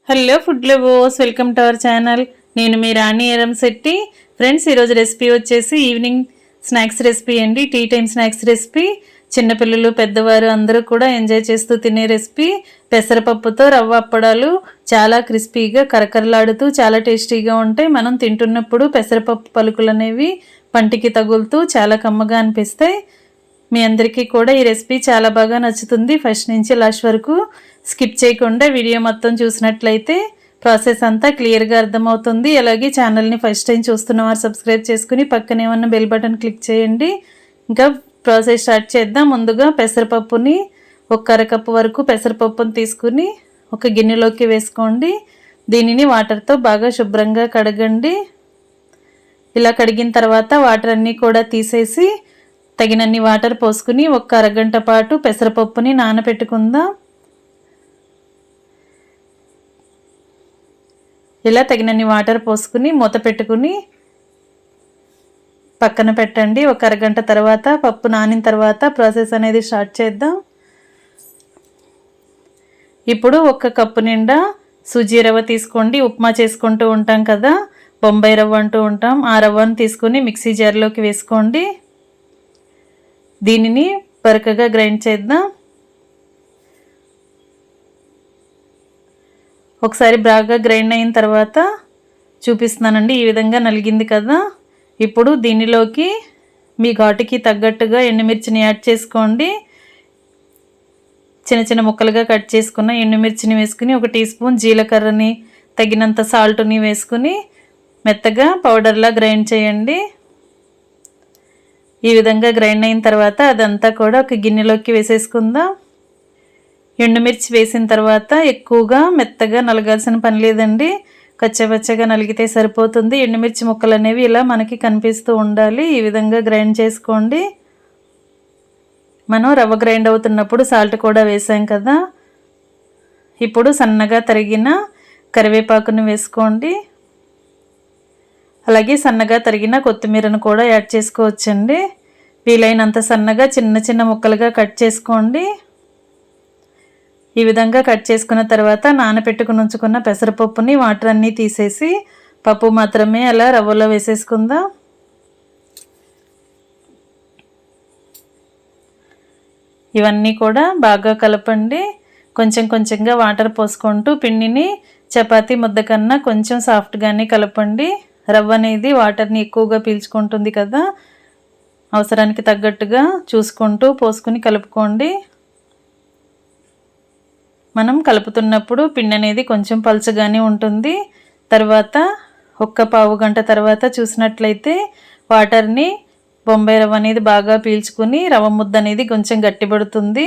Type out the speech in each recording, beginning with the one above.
Hello food lovers, welcome to our channel. నేను మీ Rani Eramsetti. Friends, ఈరోజు రెసిపీ వచ్చేసి ఈవినింగ్ స్నాక్స్ రెసిపీ అండి. Tea time snacks recipe. చిన్నపిల్లలు పెద్దవారు అందరూ కూడా ఎంజాయ్ చేస్తూ తినే రెసిపీ. పెసరపప్పుతో రవ్వ అప్పడాలు చాలా క్రిస్పీగా కరకరలాడుతూ చాలా టేస్టీగా ఉంటాయి. మనం తింటున్నప్పుడు పెసరపప్పు పలుకులు అనేవి పంటికి తగులుతూ చాలా కమ్మగా అనిపిస్తాయి. మీ అందరికీ కూడా ఈ రెసిపీ చాలా బాగా నచ్చుతుంది. ఫస్ట్ నుంచి లాస్ట్ వరకు స్కిప్ చేయకుండా వీడియో మొత్తం చూసినట్లయితే ప్రాసెస్ అంతా క్లియర్గా అర్థమవుతుంది. అలాగే ఛానల్ని ఫస్ట్ టైం చూస్తున్నవారు సబ్స్క్రైబ్ చేసుకుని పక్కనే ఉన్న బెల్ బటన్ క్లిక్ చేయండి. ఇంకా ప్రాసెస్ స్టార్ట్ చేద్దాం. ముందుగా పెసరపప్పుని ఒక అరకప్పు వరకు పెసరపప్పుని తీసుకుని ఒక గిన్నెలోకి వేసుకోండి. దీనిని వాటర్తో బాగా శుభ్రంగా కడగండి. ఇలా కడిగిన తర్వాత వాటర్ అన్నీ కూడా తీసేసి తగినన్ని వాటర్ పోసుకుని ఒక అరగంట పాటు పెసరపప్పుని నానబెట్టుకుందాం. ఇలా తగినన్ని వాటర్ పోసుకుని మూత పెట్టుకుని పక్కన పెట్టండి. ఒక అరగంట తర్వాత పప్పు నానిన తర్వాత ప్రాసెస్ అనేది స్టార్ట్ చేద్దాం. ఇప్పుడు ఒక కప్పు నిండా సూజీ రవ్వ తీసుకోండి. ఉప్మా చేసుకుంటూ ఉంటాం కదా, బొంబాయి రవ్వ అంటూ ఉంటాం. ఆ రవ్వను తీసుకుని మిక్సీ జార్లోకి వేసుకోండి. దీనిని బరకగా గ్రైండ్ చేద్దాం. ఒకసారి బాగా గ్రైండ్ అయిన తర్వాత చూపిస్తున్నానండి. ఈ విధంగా నలిగింది కదా. ఇప్పుడు దీనిలోకి మీ ఘాటుకి తగ్గట్టుగా ఎండుమిర్చిని యాడ్ చేసుకోండి. చిన్న చిన్న ముక్కలుగా కట్ చేసుకున్న ఎండుమిర్చిని వేసుకుని ఒక టీ స్పూన్ జీలకర్రని తగినంత సాల్ట్ని వేసుకుని మెత్తగా పౌడర్లా గ్రైండ్ చేయండి. ఈ విధంగా గ్రైండ్ అయిన తర్వాత అదంతా కూడా ఒక గిన్నెలోకి వేసేసుకుందాం. ఎండుమిర్చి వేసిన తర్వాత ఎక్కువగా మెత్తగా నలగాల్సిన పని లేదండి. కచ్చపచ్చగా నలిగితే సరిపోతుంది. ఎండుమిర్చి ముక్కలు అనేవి ఇలా మనకి కనిపిస్తూ ఉండాలి. ఈ విధంగా గ్రైండ్ చేసుకోండి. మనం రవ్వ గ్రైండ్ అవుతున్నప్పుడు సాల్ట్ కూడా వేసాం కదా. ఇప్పుడు సన్నగా తరిగిన కరివేపాకును వేసుకోండి. అలాగే సన్నగా తరిగిన కొత్తిమీరను కూడా యాడ్ చేసుకోవచ్చండి. వీలైనంత సన్నగా చిన్న చిన్న ముక్కలుగా కట్ చేసుకోండి. ఈ విధంగా కట్ చేసుకున్న తర్వాత నానబెట్టుకుని ఉంచుకున్న పెసరపప్పుని వాటర్ అన్నీ తీసేసి పప్పు మాత్రమే అలా రవ్వలో వేసేసుకుందాం. ఇవన్నీ కూడా బాగా కలపండి. కొంచెం కొంచెంగా వాటర్ పోసుకుంటూ పిండిని చపాతీ ముద్ద కన్నా కొంచెం సాఫ్ట్గానే కలపండి. రవ్వ అనేది వాటర్ని ఎక్కువగా పీల్చుకుంటుంది కదా, అవసరానికి తగ్గట్టుగా చూసుకుంటూ పోసుకుని కలుపుకోండి. మనం కలుపుతున్నప్పుడు పిండి అనేది కొంచెం పలచగానే ఉంటుంది. తర్వాత ఒక్క పావు గంట తర్వాత చూసినట్లయితే వాటర్ని బొంబాయి రవ్వ అనేది బాగా పీల్చుకుని రవ్వ ముద్ద అనేది కొంచెం గట్టిపడుతుంది.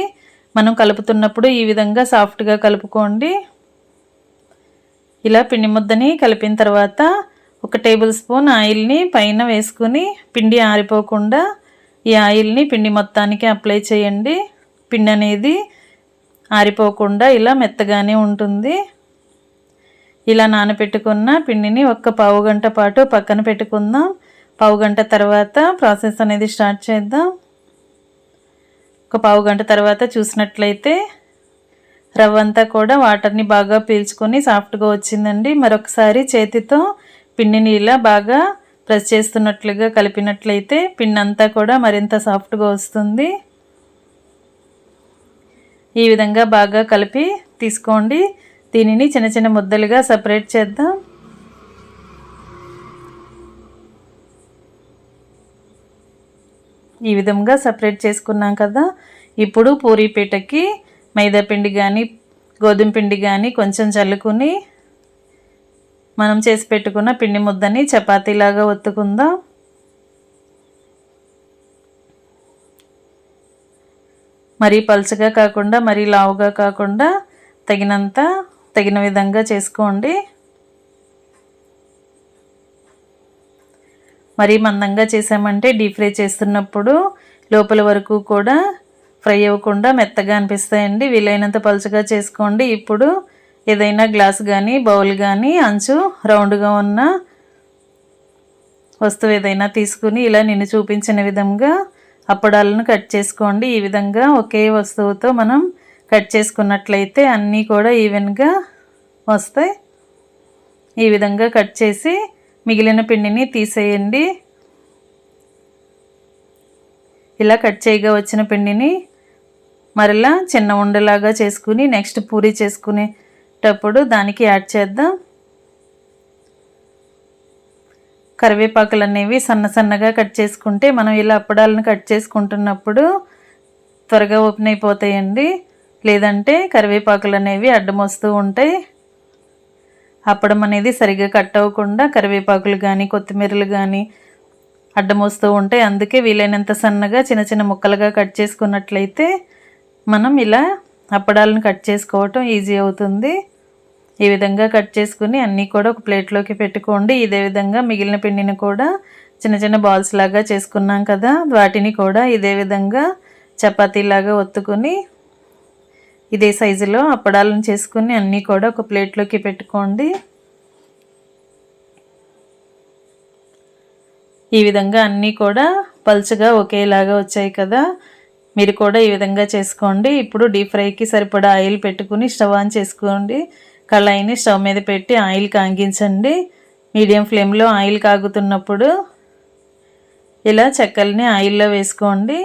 మనం కలుపుతున్నప్పుడు ఈ విధంగా సాఫ్ట్గా కలుపుకోండి. ఇలా పిండి ముద్దని కలిపిన తర్వాత ఒక టేబుల్ స్పూన్ ఆయిల్ని పైన వేసుకుని పిండి ఆరిపోకుండా ఈ ఆయిల్ని పిండి మొత్తానికి అప్లై చేయండి. పిండి అనేది ఆరిపోకుండా ఇలా మెత్తగానే ఉంటుంది. ఇలా నానబెట్టుకున్న పిండిని ఒక పావు గంట పాటు పక్కన పెట్టుకుందాం. పావు గంట తర్వాత ప్రాసెస్ అనేది స్టార్ట్ చేద్దాం. ఒక పావు గంట తర్వాత చూసినట్లయితే రవ్వ అంతా కూడా వాటర్ని బాగా పీల్చుకొని సాఫ్ట్గా వచ్చిందండి. మరొకసారి చేతితో పిండిని ఇలా బాగా ప్రెస్ చేస్తున్నట్లుగా కలిపినట్లయితే పిండి అంతా కూడా మరింత సాఫ్ట్గా వస్తుంది. ఈ విధంగా బాగా కలిపి తీసుకోండి. దీనిని చిన్న చిన్న ముద్దలుగా సపరేట్ చేద్దాం. ఈ విధంగా సపరేట్ చేసుకున్నాం కదా. ఇప్పుడు పూరీ పీటకి మైదా పిండి కానీ గోధుమ పిండి కానీ కొంచెం చల్లుకుని మనం చేసి పెట్టుకున్న పిండి ముద్దని చపాతీలాగా ఒత్తుకుందాం. మరీ పలుచగా కాకుండా మరీ లావుగా కాకుండా తగిన విధంగా చేసుకోండి. మరీ మందంగా చేసామంటే డీప్ ఫ్రై చేస్తున్నప్పుడు లోపల వరకు కూడా ఫ్రై అవ్వకుండా మెత్తగా అనిపిస్తాయండి. వీలైనంత పలుచగా చేసుకోండి. ఇప్పుడు ఏదైనా గ్లాస్ కానీ బౌల్ కానీ అంచు రౌండ్గా ఉన్న వస్తువు ఏదైనా తీసుకుని ఇలా నేను చూపించిన విధంగా అప్పడాలను కట్ చేసుకోండి. ఈ విధంగా ఒకే వస్తువుతో మనం కట్ చేసుకున్నట్లయితే అన్నీ కూడా ఈవెన్గా వస్తాయి. ఈ విధంగా కట్ చేసి మిగిలిన పిండిని తీసేయండి. ఇలా కట్ చేయగా వచ్చిన పిండిని మరలా చిన్న ఉండలాగా చేసుకుని నెక్స్ట్ పూరీ చేసుకునేటప్పుడు దానికి యాడ్ చేద్దాం. కరివేపాకులు అనేవి సన్నగా కట్ చేసుకుంటే మనం ఇలా అప్పడాలను కట్ చేసుకుంటున్నప్పుడు త్వరగా ఓపెన్ అయిపోతాయండి. లేదంటే కరివేపాకులు అనేవి అడ్డం వస్తూ ఉంటాయి. అప్పడం అనేది సరిగ్గా కట్ అవ్వకుండా కరివేపాకులు కానీ కొత్తిమీరలు కానీ అడ్డం వస్తూ ఉంటాయి. అందుకే వీలైనంత సన్నగా చిన్న ముక్కలుగా కట్ చేసుకున్నట్లయితే మనం ఇలా అప్పడాలను కట్ చేసుకోవటం ఈజీ అవుతుంది. ఈ విధంగా కట్ చేసుకుని అన్నీ కూడా ఒక ప్లేట్లోకి పెట్టుకోండి. ఇదే విధంగా మిగిలిన పిండిని కూడా చిన్న బాల్స్ లాగా చేసుకున్నాం కదా, వాటిని కూడా ఇదే విధంగా చపాతీలాగా ఒత్తుకుని ఇదే సైజులో అప్పడాలను చేసుకుని అన్నీ కూడా ఒక ప్లేట్లోకి పెట్టుకోండి. ఈ విధంగా అన్నీ కూడా పల్చగా ఒకేలాగా వచ్చాయి కదా, మీరు కూడా ఈ విధంగా చేసుకోండి. ఇప్పుడు డీప్ ఫ్రైకి సరిపడా ఆయిల్ పెట్టుకుని స్టవ్ ఆన్ చేసుకోండి. కళాయిని స్టవ్ మీద పెట్టి ఆయిల్ కాగించండి. మీడియం ఫ్లేమ్లో ఆయిల్ కాగుతున్నప్పుడు ఇలా చెక్కల్ని ఆయిల్లో వేసుకోండి.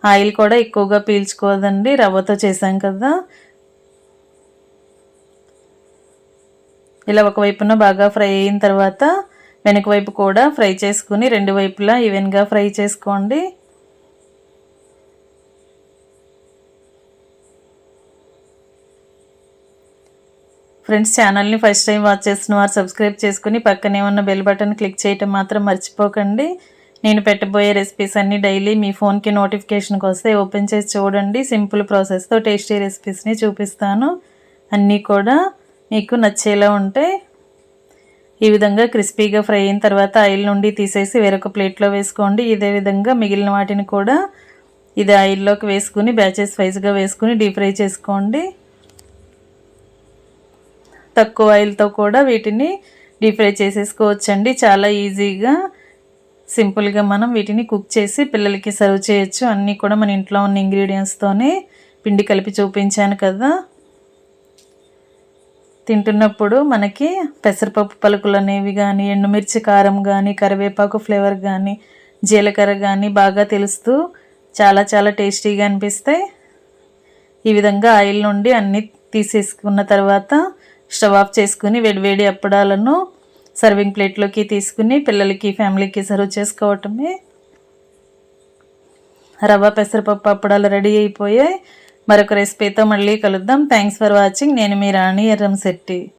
ఆయిల్ కూడా ఎక్కువగా పీల్చుకోదండి, రవ్వతో చేసాం కదా. ఇలా ఒకవైపున బాగా ఫ్రై అయిన తర్వాత వెనక వైపు కూడా ఫ్రై చేసుకుని రెండు వైపులా ఈవెన్గా ఫ్రై చేసుకోండి. ఫ్రెండ్స్, ఛానల్ని ఫస్ట్ టైం వాచ్ చేస్తున్న వారు సబ్స్క్రైబ్ చేసుకుని పక్కనే ఉన్న బెల్ బటన్ క్లిక్ చేయటం మాత్రం మర్చిపోకండి. నేను పెట్టబోయే రెసిపీస్ అన్నీ డైలీ మీ ఫోన్కి నోటిఫికేషన్కి వస్తే ఓపెన్ చేసి చూడండి. సింపుల్ ప్రాసెస్తో టేస్టీ రెసిపీస్ని చూపిస్తాను. అన్నీ కూడా మీకు నచ్చేలా ఉంటాయి. ఈ విధంగా క్రిస్పీగా ఫ్రై అయిన తర్వాత ఆయిల్ నుండి తీసేసి వేరొక ప్లేట్లో వేసుకోండి. ఇదే విధంగా మిగిలిన వాటిని కూడా ఇది ఆయిల్లోకి వేసుకుని బ్యాచెస్ వైజ్గా వేసుకుని డీప్ ఫ్రై చేసుకోండి. తక్కువ ఆయిల్తో కూడా వీటిని డీప్ ఫ్రై చేసేసుకోవచ్చండి. చాలా ఈజీగా సింపుల్గా మనం వీటిని కుక్ చేసి పిల్లలకి సర్వ్ చేయొచ్చు. అన్నీ కూడా మన ఇంట్లో ఉన్న ఇంగ్రీడియంట్స్తోనే పిండి కలిపి చూపించాను కదా. తింటున్నప్పుడు మనకి పెసరపప్పు పలుకులు అనేవి కానీ, ఎండుమిర్చి కారం కానీ, కరివేపాకు ఫ్లేవర్ కానీ, జీలకర్ర కానీ బాగా తెలుస్తూ చాలా టేస్టీగా అనిపిస్తాయి. ఈ విధంగా ఆయిల్ నుండి అన్నీ తీసేసుకున్న తర్వాత స్టవ్ ఆఫ్ చేసుకుని వేడివేడి అప్పడాలను సర్వింగ్ ప్లేట్లోకి తీసుకుని పిల్లలకి ఫ్యామిలీకి సర్వ్ చేసుకోవటమే. రవ్వ పెసరపప్పు అప్పడాలు రెడీ అయిపోయాయి. మరొక రెసిపీతో మళ్ళీ కలుద్దాం. Thanks for watching. నేను మీ రాణి ఎర్రంశెట్టి.